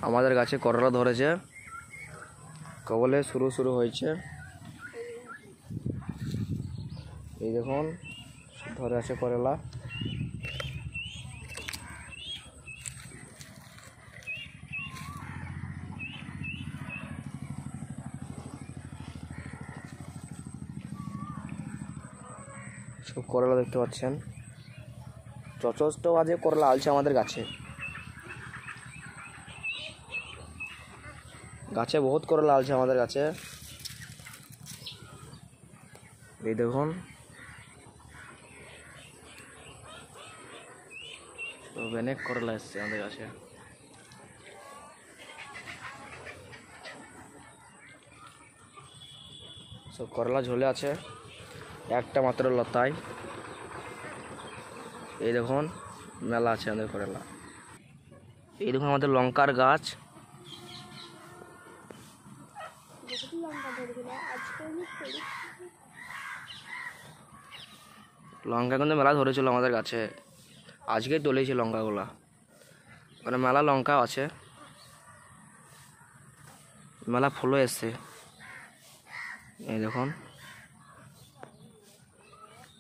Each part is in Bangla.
আমাদের গাছে করলা ধরেছে, কেবলে শুরু হয়েছে। এই দেখুন ধরে আছে করলা। সব করলা দেখতে পাচ্ছেন, যথেষ্ট বাজে করলা আছে আমাদের গাছে। গাছে বহুত করলা আছে আমাদের গাছে। এই দেখুন অনেক করলা এসছে আমাদের গাছে। সব করলা ঝুলে আছে একটা মাত্র লতায়। এই দেখুন মেলা আছে আমাদের করলা। এই দেখুন আমাদের লঙ্কার গাছ। লঙ্কা কিন্তু মেলা ধরেছিল আমাদের গাছে, আজকেই তুলেছি লঙ্কাগুলা। মানে মেলা লঙ্কা আছে, মেলা ফুলও এসছে। এই দেখুন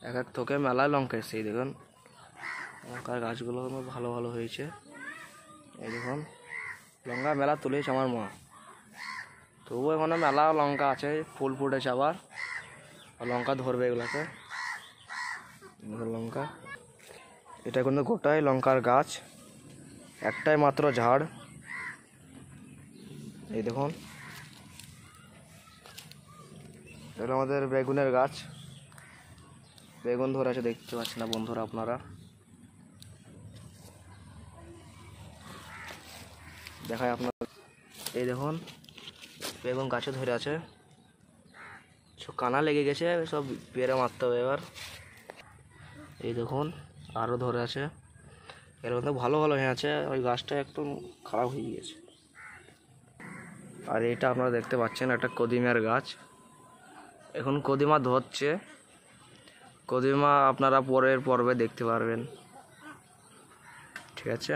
এক এক থোকে মেলায় লঙ্কা এসছে। এই দেখুন লঙ্কার গাছগুলো ভালো ভালো হয়েছে। এই দেখুন লঙ্কা মেলা তুলেছে আমার মা, তবু এখানে মেলা লঙ্কা আছে, ফুল ফুটেছে আবার, লঙ্কা ধরবে এগুলাকে। লঙ্কা এটা কিন্তু গোটাই লঙ্কার গাছ, একটাই মাত্র ঝাড়। এই দেখুন এটা আমাদের বেগুনের গাছ, বেগুন ধরে আছে, দেখতে পাচ্ছেন না বন্ধুরা আপনারা। দেখায় আপনার, এই দেখুন বেগুন গাছে ধরে আছে, সব কানা লেগে গেছে, সব পেরে মারতে হবে এবার। এই দেখুন আরও ধরে আছে, এর মধ্যে ভালো ভালো হয়ে আছে, ওই গাছটা একদম খারাপ হয়ে গিয়েছে। আর এটা আপনারা দেখতে পাচ্ছেন একটা কদিমের গাছ, এখন কদিমা ধরছে। কদিমা আপনারা পরের পর্বে দেখতে পারবেন, ঠিক আছে।